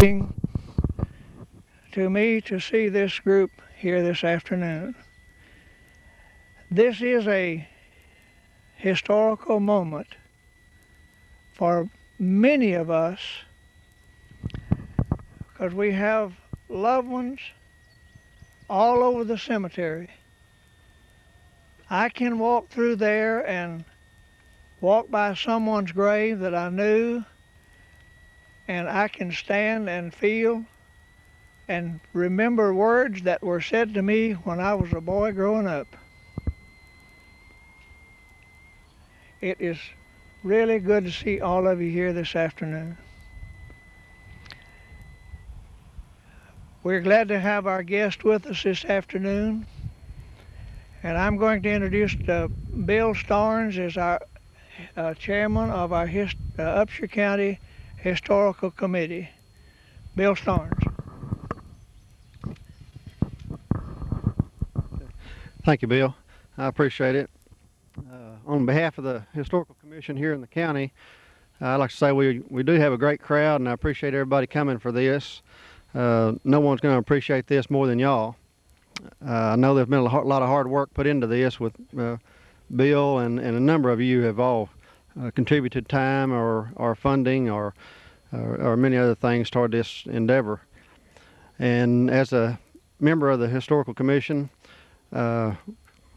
interesting to me to see this group here this afternoon. This is a historical moment for many of us because we have loved ones all over the cemetery. I can walk through there and walk by someone's grave that I knew, and I can stand and feel and remember words that were said to me when I was a boy growing up. It is really good to see all of you here this afternoon. We're glad to have our guest with us this afternoon, and I'm going to introduce Bill Starnes as our chairman of our Upshur County Historical Committee. Bill Starnes. Thank you, Bill. I appreciate it. On behalf of the Historical Commission here in the county, I'd like to say we do have a great crowd, and I appreciate everybody coming for this. No one's going to appreciate this more than y'all. I know there's been a lot of hard work put into this with Bill, and a number of you have all contributed time or funding or many other things toward this endeavor. And as a member of the Historical Commission,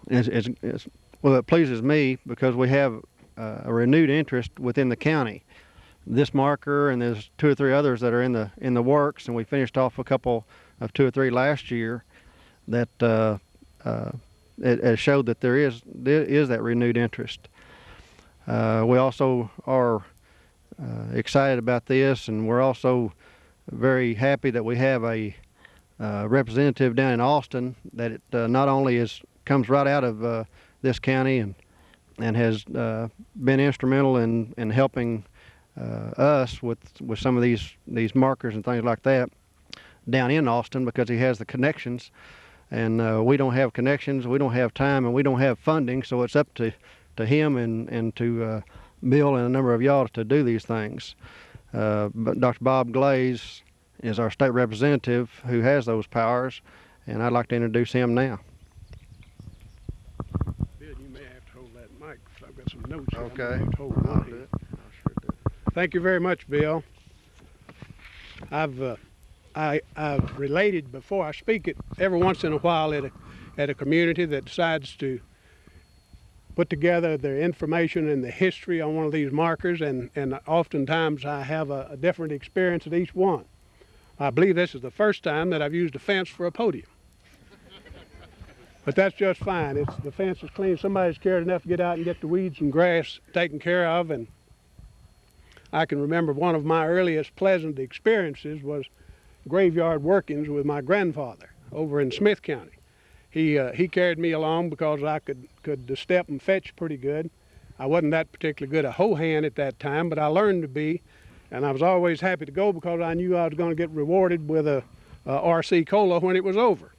it pleases me because we have a renewed interest within the county. This marker, and there's 2 or 3 others that are in the works, and we finished off a couple of 2 or 3 last year that it showed that there is that renewed interest. We also are excited about this, and we're also very happy that we have a representative down in Austin that it not only comes right out of this county and has been instrumental in helping us with some of these markers and things like that down in Austin, because he has the connections, and we don't have connections, we don't have time, and we don't have funding, so it's up to him and to Bill and a number of y'all to do these things. But Dr. Bob Glaze is our state representative who has those powers, and I'd like to introduce him now. Bill, you may have to hold that mic because I've got some notes here. Okay, I'll do it. I'll sure do it. Thank you very much, Bill. I've related before I speak it every once in a while at a community that decides to put together the information and the history on one of these markers, and oftentimes I have a different experience at each one. I believe this is the first time that I've used a fence for a podium. But that's just fine. The fence is clean. Somebody's cared enough to get out and get the weeds and grass taken care of. And I can remember one of my earliest pleasant experiences was graveyard workings with my grandfather over in Smith County. He carried me along because I could step and fetch pretty good. I wasn't that particularly good a hoe hand at that time, but I learned to be. And I was always happy to go because I knew I was going to get rewarded with a RC Cola when it was over.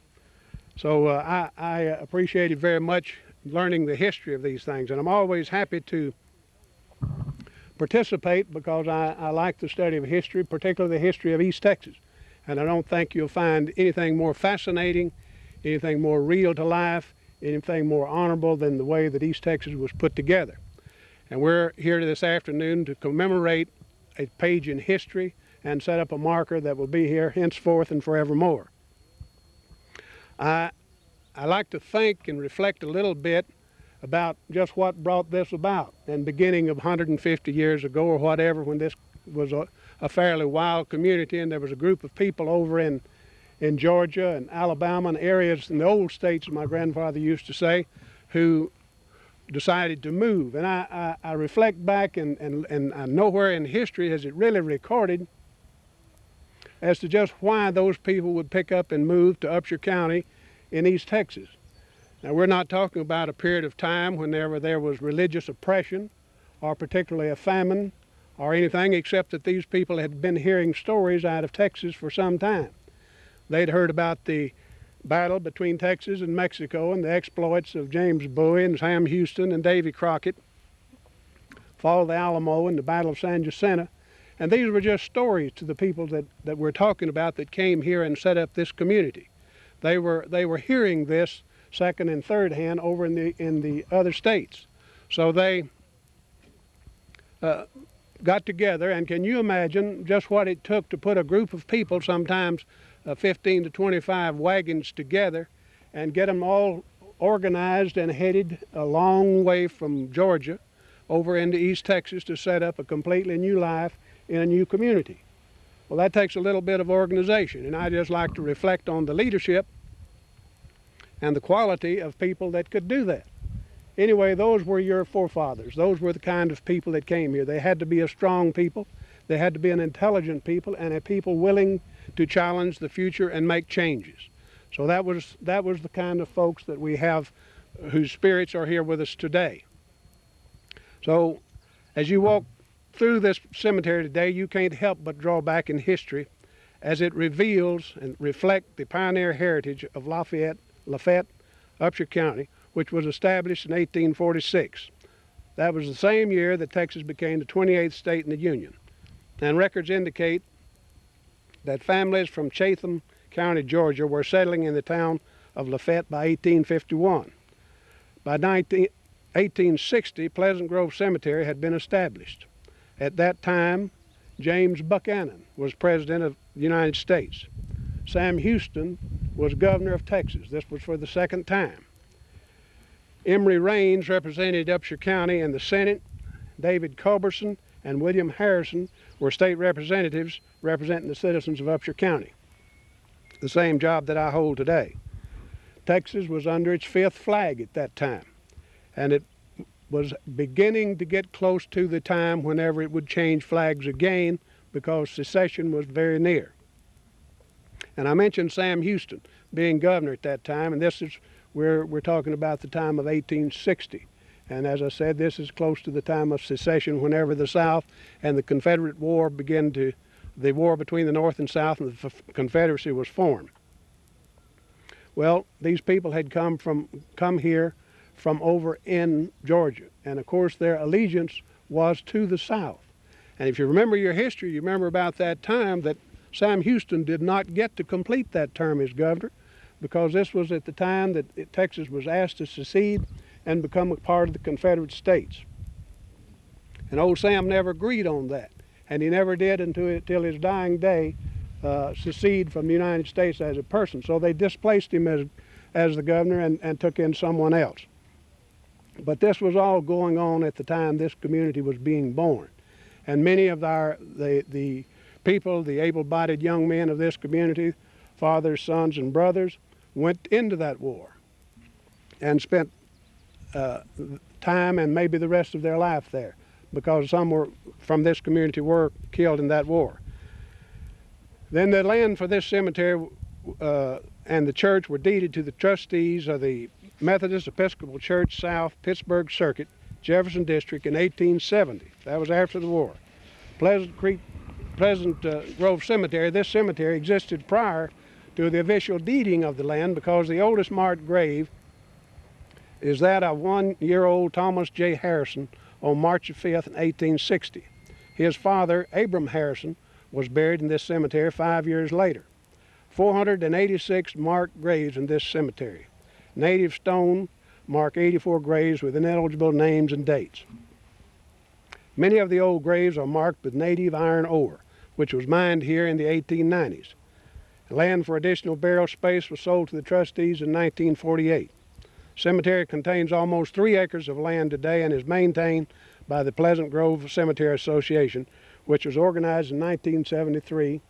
So I appreciated very much learning the history of these things. And I'm always happy to participate because I like the study of history, particularly the history of East Texas. And I don't think you'll find anything more fascinating, anything more real to life, anything more honorable than the way that East Texas was put together. And we're here this afternoon to commemorate a page in history and set up a marker that will be here henceforth and forevermore. I like to think and reflect a little bit about just what brought this about, and beginning of 150 years ago or whatever, when this was a fairly wild community, and there was a group of people over in Georgia and Alabama and areas in the old states, my grandfather used to say, who decided to move. And I reflect back, and nowhere in history has it really recorded as to just why those people would pick up and move to Upshur County in East Texas. Now, we're not talking about a period of time whenever there was religious oppression or particularly a famine or anything, except that these people had been hearing stories out of Texas for some time. They'd heard about the battle between Texas and Mexico and the exploits of James Bowie and Sam Houston and Davy Crockett, fall of the Alamo and the Battle of San Jacinto, And these were just stories to the people that we're talking about that came here and set up this community. They were hearing this second and third hand over in the other states. So they got together, and can you imagine just what it took to put a group of people, sometimes 15 to 25 wagons together, and get them all organized and headed a long way from Georgia over into East Texas to set up a completely new life in a new community. Well, that takes a little bit of organization, and I just like to reflect on the leadership and the quality of people that could do that. Anyway, those were your forefathers. Those were the kind of people that came here. They had to be a strong people. They had to be an intelligent people, and a people willing to challenge the future and make changes. So that was the kind of folks that we have, whose spirits are here with us today. So as you walk through this cemetery today, you can't help but draw back in history as it reveals and reflects the pioneer heritage of Lafayette, Upshur County, which was established in 1846. That was the same year that Texas became the 28th state in the Union. And records indicate that families from Chatham County, Georgia, were settling in the town of Lafayette by 1851. By 1860, Pleasant Grove Cemetery had been established. At that time, James Buchanan was President of the United States. Sam Houston was governor of Texas. This was for the second time. Emory Raines represented Upshur County in the Senate. David Culberson and William Harrison were state representatives representing the citizens of Upshur County, the same job that I hold today. Texas was under its fifth flag at that time, and it was beginning to get close to the time whenever it would change flags again, because secession was very near. And I mentioned Sam Houston being governor at that time, and this is where we're talking about the time of 1860. And as I said, this is close to the time of secession, whenever the South and the Confederate War the war between the North and South and the Confederacy was formed. Well, these people had come here from over in Georgia, and of course their allegiance was to the South. And if you remember your history, you remember about that time that Sam Houston did not get to complete that term as governor, because this was at the time that Texas was asked to secede and become a part of the Confederate States. And old Sam never agreed on that, and he never did until his dying day secede from the United States as a person. So they displaced him as the governor and took in someone else. But this was all going on at the time this community was being born. And many of the people, the able-bodied young men of this community, fathers, sons, and brothers, went into that war and spent time and maybe the rest of their life there, because some from this community were killed in that war. Then the land for this cemetery and the church were deeded to the trustees of the Methodist Episcopal Church South Pittsburgh Circuit, Jefferson District, in 1870. That was after the war. Pleasant Grove Cemetery, this cemetery existed prior to the official deeding of the land, because the oldest marked grave is that of 1-year-old Thomas J. Harrison on March 5th, 1860. His father, Abram Harrison, was buried in this cemetery 5 years later. 486 marked graves in this cemetery. Native stone mark 84 graves with ineligible names and dates. Many of the old graves are marked with native iron ore, which was mined here in the 1890s. Land for additional burial space was sold to the trustees in 1948. Cemetery contains almost 3 acres of land today and is maintained by the Pleasant Grove Cemetery Association, which was organized in 1973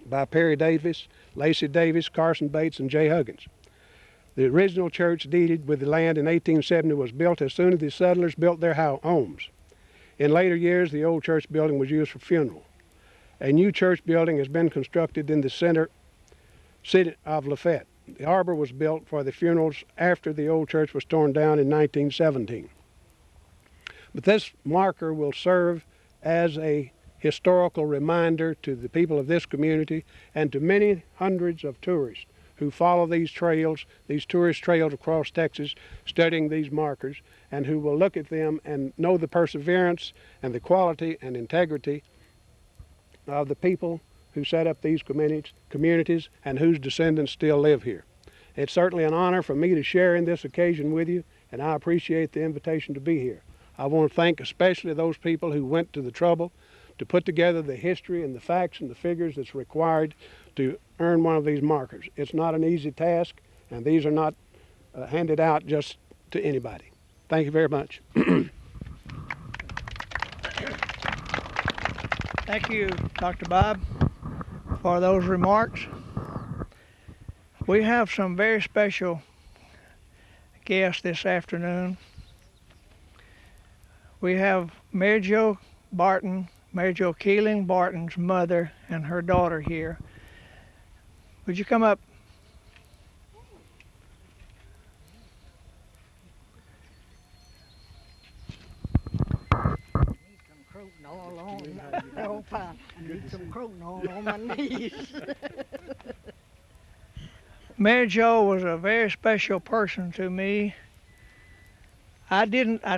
by Perry Davis, Lacey Davis, Carson Bates, and Jay Huggins. The original church deeded with the land in 1870 was built as soon as the settlers built their homes. In later years, the old church building was used for funeral. A new church building has been constructed in the city of Lafayette. The arbor was built for the funerals after the old church was torn down in 1917. But this marker will serve as a historical reminder to the people of this community and to many hundreds of tourists who follow these trails, these tourist trails across Texas, studying these markers, and who will look at them and know the perseverance and the quality and integrity of the people who set up these communities and whose descendants still live here. It's certainly an honor for me to share in this occasion with you, and I appreciate the invitation to be here. I want to thank especially those people who went to the trouble to put together the history and the facts and the figures that's required to earn one of these markers. It's not an easy task, and these are not handed out just to anybody. Thank you very much. Thank you, Dr. Bob, for those remarks. We have some very special guests this afternoon. We have Mary Jo Barton, Mary Jo Keeling Barton's mother and her daughter here. Would you come up? Mary Jo was a very special person to me. I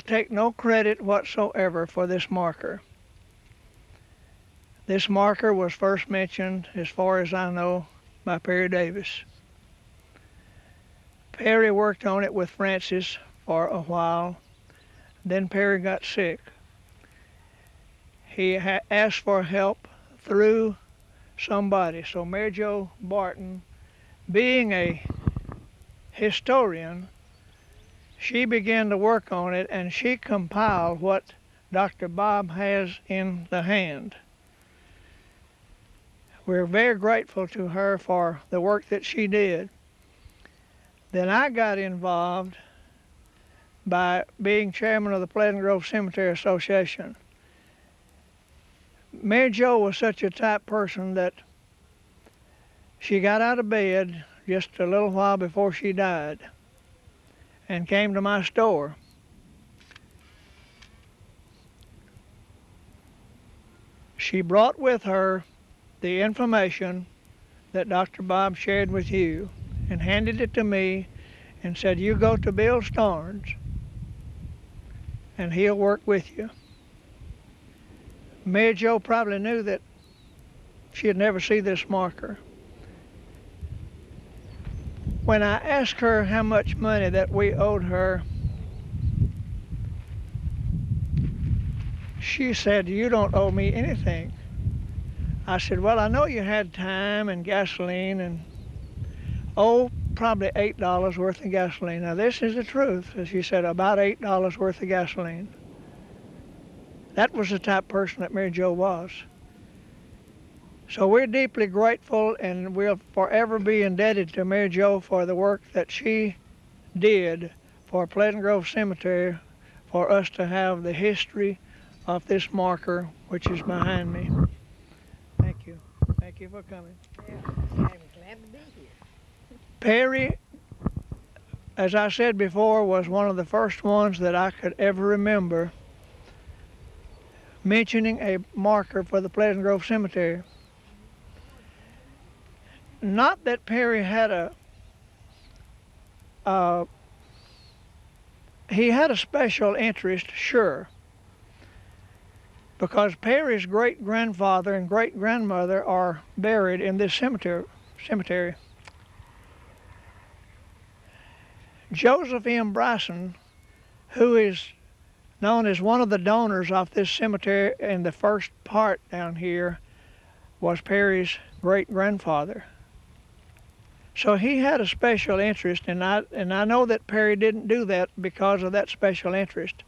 take no credit whatsoever for this marker. This marker was first mentioned, as far as I know, by Perry Davis. Perry worked on it with Francis for a while. Then Perry got sick. He asked for help through somebody. So Mary Jo Barton, being a historian, she began to work on it, and she compiled what Dr. Bob has in the hand. We're very grateful to her for the work that she did. Then I got involved by being chairman of the Pleasant Grove Cemetery Association. Mary Jo was such a type person that she got out of bed just a little while before she died and came to my store. She brought with her the information that Dr. Bob shared with you and handed it to me and said, "You go to Bill Starnes and he'll work with you." Mary Jo probably knew that she'd never see this marker. When I asked her how much money that we owed her, she said, "You don't owe me anything." I said, "Well, I know you had time and gasoline and, probably $8 worth of gasoline." Now, this is the truth. As she said, about $8 worth of gasoline. That was the type of person that Mary Jo was. So we're deeply grateful, and we'll forever be indebted to Mary Jo for the work that she did for Pleasant Grove Cemetery, for us to have the history of this marker, which is behind me. Thank you. Thank you for coming. Yeah, I'm glad to be here. Perry, as I said before, was one of the first ones that I could ever remember mentioning a marker for the Pleasant Grove Cemetery. Not that Perry had he had a special interest, sure, because Perry's great-grandfather and great-grandmother are buried in this cemetery. Joseph M. Bryson, who is known as one of the donors of this cemetery in the first part down here, was Perry's great-grandfather. So he had a special interest, and I know that Perry didn't do that because of that special interest.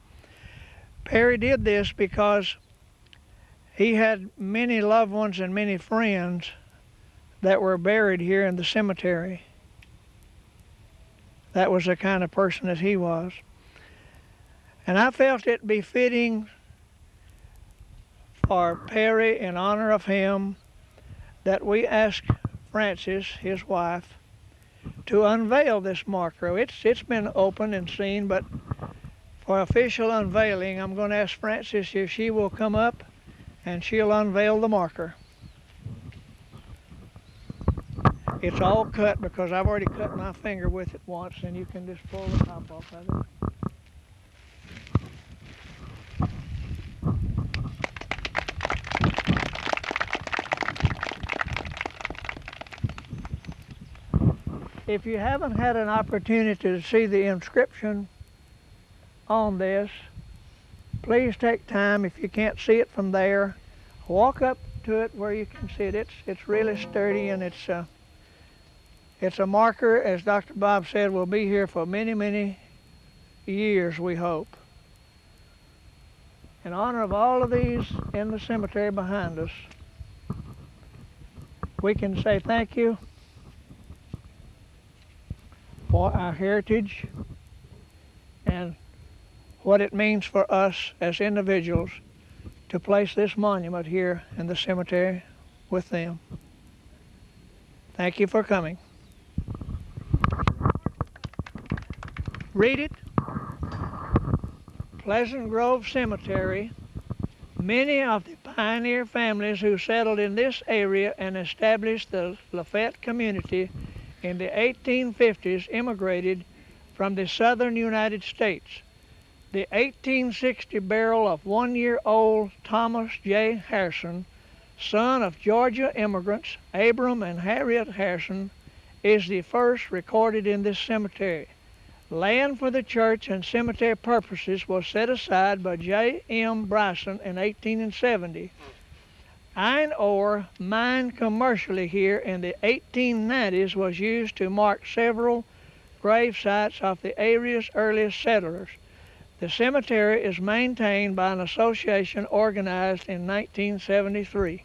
Perry did this because he had many loved ones and many friends that were buried here in the cemetery. That was the kind of person that he was. And I felt it befitting for Perry, in honor of him, that we ask Frances, his wife, to unveil this marker. It's been open and seen, but for official unveiling, I'm going to ask Frances if she will come up and she'll unveil the marker. It's all cut because I've already cut my finger with it once, and you can just pull the top off of it. If you haven't had an opportunity to see the inscription on this, please take time. If you can't see it from there, walk up to it where you can see it. It's really sturdy, and it's a marker, as Dr. Bob said, will be here for many, many years, we hope. In honor of all of these in the cemetery behind us, we can say thank you for our heritage and what it means for us as individuals to place this monument here in the cemetery with them. Thank you for coming. Read it. Pleasant Grove Cemetery. Many of the pioneer families who settled in this area and established the Lafayette community in the 1850s immigrated from the southern United States. The 1860 burial of one-year-old Thomas J. Harrison, son of Georgia immigrants Abram and Harriet Harrison, is the first recorded in this cemetery. Land for the church and cemetery purposes was set aside by J. M. Bryson in 1870. Iron ore mined commercially here in the 1890s was used to mark several grave sites of the area's earliest settlers. The cemetery is maintained by an association organized in 1973.